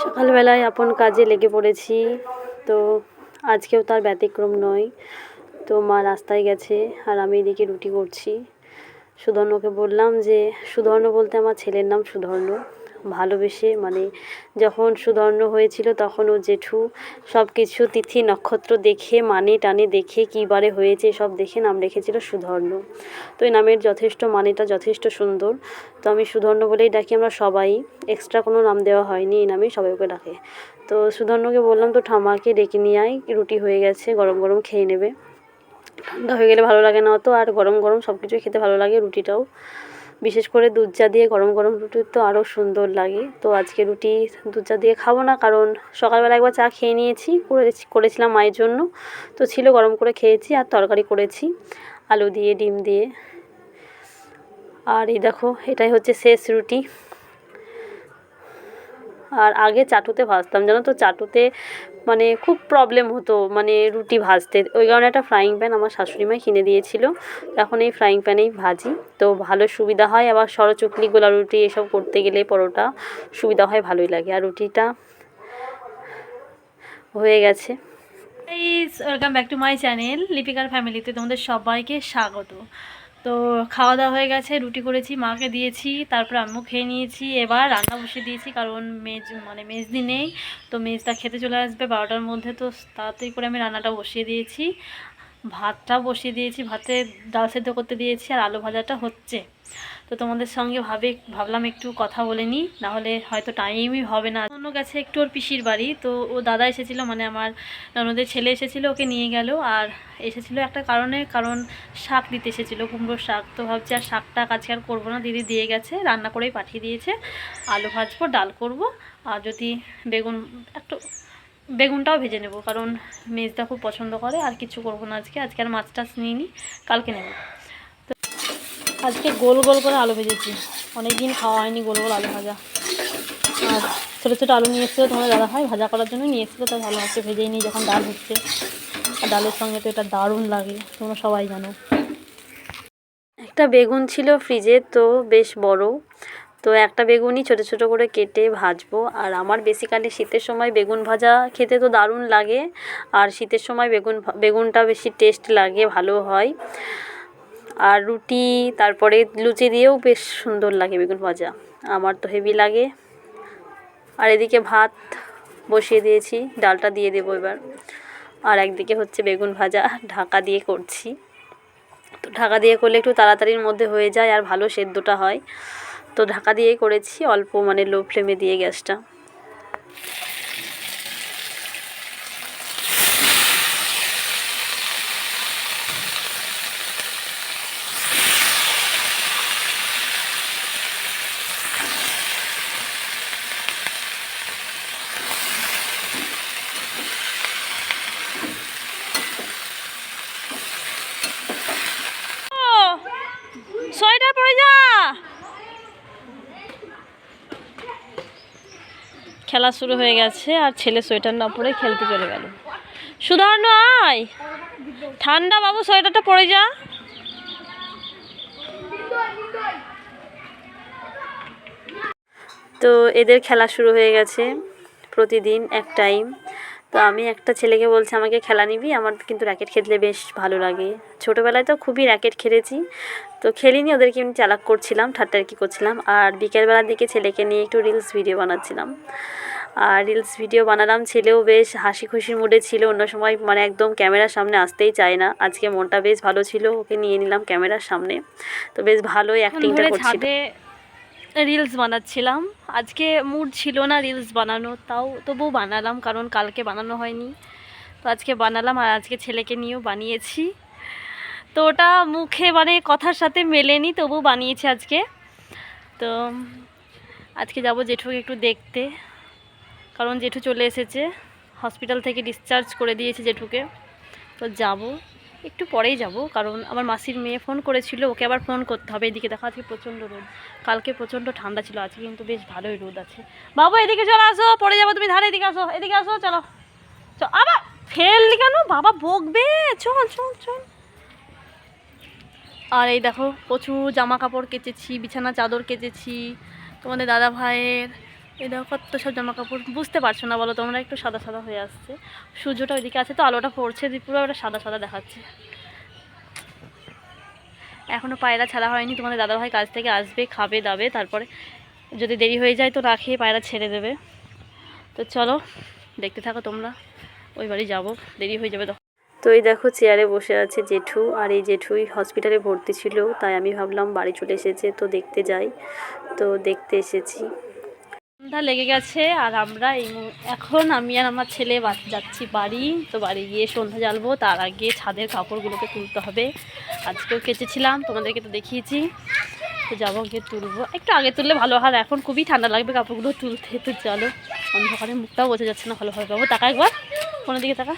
সকালবেলায় আপন কাজে লেগে পড়েছি, তো আজকেও তার ব্যতিক্রম নয়। তো মা রাস্তায় গেছে আর আমি এদিকে রুটি করছি। সুধর্ণকে বললাম যে, সুধর্ণ বলতে আমার ছেলের নাম সুধর্ণ। ভালোবেসে মানে যখন সুধর্ণ হয়েছিল তখন ও জেঠু সব কিছু তিথি নক্ষত্র দেখে মানে টানে দেখে কী বারে হয়েছে সব দেখে নাম রেখেছিল সুধর্ণ। তো এই নামের যথেষ্ট মানেটা যথেষ্ট সুন্দর। তো আমি সুধর্ণ বলেই ডাকি আমরা সবাই, এক্সট্রা কোনো নাম দেওয়া হয়নি, এই নামেই সবাই ওকে ডাকে। তো সুধর্ণকে বললাম তো ঠাম্মাকে ডেকে নিয়ে আয়, রুটি হয়ে গেছে, গরম গরম খেয়ে নেবে। ঠান্ডা হয়ে গেলে ভালো লাগে না অত, আর গরম গরম সব কিছুই খেতে ভালো লাগে, রুটিটাও। বিশেষ করে দুধ চা দিয়ে গরম গরম রুটি তো আরও সুন্দর লাগে। তো আজকে রুটি দুধ চা দিয়ে খাবো না, কারণ সকালবেলা একবার চা খেয়ে নিয়েছি, করেছিলাম মায়ের জন্য, তো ছিল গরম করে খেয়েছি। আর তরকারি করেছি আলু দিয়ে ডিম দিয়ে। আর এই দেখো, এটাই হচ্ছে শেষ রুটি। আর আগে চাটুতে ভাজতাম, জানো তো, চাটুতে মানে খুব প্রবলেম হতো মানে রুটি ভাজতে। ওই কারণে একটা ফ্রাইং প্যান আমার শাশুড়িমাই কিনে দিয়েছিল। এখন এই ফ্রাইং প্যানেই ভাজি, তো ভালো সুবিধা হয়। আবার সরচুকলি গোলা রুটি এসব করতে গেলে পরোটা সুবিধা হয়, ভালোই লাগে। আর রুটিটা হয়ে গেছে। Welcome back to my channel Lipikar ফ্যামিলিতে তোমাদের সবাইকে স্বাগত। তো খাওয়া দাওয়া হয়ে গেছে, রুটি করেছি, মাকে দিয়েছি, তারপর আম্মু খেয়ে নিয়েছি। এবার রান্না বসিয়ে দিয়েছি, কারণ মেজদি নেই, তো মেজদা খেতে চলে আসবে 12টার মধ্যে। তো তাড়াতাড়ি করে আমি রান্নাটা বসিয়ে দিয়েছি, ভাতটা বসিয়ে দিয়েছি, ভাতে ডাল সেদ্ধ করতে দিয়েছি, আর আলু ভাজাটা হচ্ছে। তো তোমাদের সঙ্গে ভাবলাম একটু কথা বলে নিই, নাহলে হয়তো টাইমই হবে না। অন্য গেছে একটু ওর পিসির বাড়ি, তো ও দাদা এসেছিলো, মানে আমার ননদের ছেলে এসেছিলো, ওকে নিয়ে গেল। আর এসেছিলো একটা কারণ শাক দিতে এসেছিলো, কুমড়োর শাক। তো ভাবছি আর শাকটা আজকে আর করবো না, দিদি দিয়ে গেছে, রান্না করেই পাঠিয়ে দিয়েছে। আলু ভাজবো, ডাল করব, আর যদি বেগুনটাও ভেজে নেব, কারণ মেজদা খুব পছন্দ করে। আর কিছু করবো না আজকে আর মাছ টাছ নিইনি, কালকে নেব। তো আজকে গোল গোল করে আলু ভেজেছি, অনেক দিন খাওয়া হয়নি গোল গোল আলু ভাজা। আর ছোটো ছোটো আলু নিয়ে এসেছিলো তোমার দাদা ভাই, ভাজা করার জন্য নিয়ে এসেছিলো, তো ভালো হচ্ছে, ভেজেই নিই যখন ডাল হচ্ছে। আর ডালের সঙ্গে তো এটা দারুণ লাগে, তোমরা সবাই জানো। একটা বেগুন ছিল ফ্রিজে, তো বেশ বড়, তো একটা বেগুনই ছোটো ছোটো করে কেটে ভাজবো। আর আমার বেসিক্যালি শীতের সময় বেগুন ভাজা খেতে তো দারুণ লাগে, আর শীতের সময় বেগুনটা বেশি টেস্ট লাগে, ভালো হয়। আর রুটি তারপরে লুচি দিয়েও বেশ সুন্দর লাগে বেগুন ভাজা, আমার তো হেভি লাগে। আর এদিকে ভাত বসিয়ে দিয়েছি, ডালটা দিয়ে দেবো এবার। আর একদিকে হচ্ছে বেগুন ভাজা ঢাকা দিয়ে করছি, তো ঢাকা দিয়ে করলে একটু তাড়াতাড়ির মধ্যে হয়ে যায় আর ভালো সেদ্ধটা হয়। তো ঢাকা দিয়েই করেছি, অল্প মানে লো ফ্লেমে দিয়ে গ্যাসটা। সোয়েটার পরে যা, খেলা শুরু হয়ে গেছে, আর ছেলে সোয়েটার না পরে খেলতে চলে গেল। সুধর্ণ আয়, ঠান্ডা বাবু, সোয়েটারটা পরে যা। তো এদের খেলা শুরু হয়ে গেছে, প্রতিদিন এক টাইম। তো আমি একটা ছেলেকে বলছি আমাকে খেলা নিবি, আমার কিন্তু র্যাকেট খেলতে বেশ ভালো লাগে। ছোটোবেলায় তো খুবই র্যাকেট খেলেছি, তো খেলিনি, ওদেরকে এমনি চালাক করছিলাম, ঠাট্টাকি করছিলাম। আর বিকেলবেলার দিকে ছেলেকে নিয়ে একটু রিলস ভিডিও বানাচ্ছিলাম। আর রিলস ভিডিও বানালাম, ছেলেও বেশ হাসি খুশির মুডে ছিল। অন্য সময় মানে একদম ক্যামেরার সামনে আসতেই চায় না, আজকে মনটা বেশ ভালো ছিল, ওকে নিয়ে নিলাম ক্যামেরার সামনে। তো বেশ ভালোই অ্যাক্টিংটা করছিল। রিলস বানাচ্ছিলাম, আজকে মুড ছিল না রিলস বানানো, তবুও বানালাম, কারণ কালকে বানানো হয়নি, তো আজকে বানালাম। আর আজকে ছেলেকে নিয়েও বানিয়েছি, তো ওটা মুখে মানে কথার সাথে মেলেনি, তবু বানিয়েছি আজকে। তো আজকে যাব জেঠুকে একটু দেখতে, কারণ জেঠু চলে এসেছে, হসপিটাল থেকে ডিসচার্জ করে দিয়েছে জেঠুকে। তো যাব, একটু পরেই যাব, কারণ আমার মাসির মেয়ে ফোন করেছিল, ওকে আবার ফোন করতে হবে। এদিকে দেখো আজকে প্রচণ্ড রোদ, কালকে প্রচণ্ড ঠান্ডা ছিল, আজকে কিন্তু বেশ ভালোই রোদ আছে। বাবু এদিকে চলে আসো, পড়ে যাবো তুমি, ধারে এদিকে আসো, এদিকে আসো, চলো চল। আবার ফেললি কেন, বাবা বকবে, চল চল চল। আর এই দেখো প্রচুর জামা কাপড় কেচেছি, বিছানা চাদর কেচেছি তোমাদের দাদা ভাইয়ের, এই দেখো কত সব জামা কাপড়, বুঝতে পারছো না বলো তোমরা, একটু সাদা সাদা হয়ে আসছে, সূর্যটা ওইদিকে আছে তো আলোটা পড়ছে পুরো ওটা সাদা সাদা দেখাচ্ছে। এখনও পায়রা ছাড়া হয়নি, তোমাদের দাদাভাই কাজ থেকে আসবে, খাবে দাবে, তারপরে যদি দেরি হয়ে যায় তো না খেয়ে পায়রা ছেড়ে দেবে। তো চলো দেখতে থাকো তোমরা, ওই বাড়ি যাবো, দেরি হয়ে যাবে তখন। তো এই দেখো চেয়ারে বসে আছে জেঠু, আর এই জেঠুই হসপিটালে ভর্তি ছিল, তাই আমি ভাবলাম বাড়ি চলে এসেছে তো দেখতে যাই, তো দেখতে এসেছি। সন্ধ্যা লেগে গেছে আর আমরা এখন আমি আর আমার ছেলে যাচ্ছি বাড়ি। তো বাড়ি গিয়ে সন্ধ্যা জ্বালবো, তার আগে ছাদের কাপড়গুলোকে তুলতে হবে। আজকেও কেচেছিলাম, তোমাদেরকে তো দেখিয়েছি। তো যাবো গিয়ে তুলবো, একটু আগে তুললে ভালো হয়, এখন খুবই ঠান্ডা লাগবে কাপড়গুলো তুলতে। তো চলো, অন্ধকারে মুখটাও বোঝা যাচ্ছে না ভালোভাবে। বাবু টাকা একবার কোনো দিকে টাকা।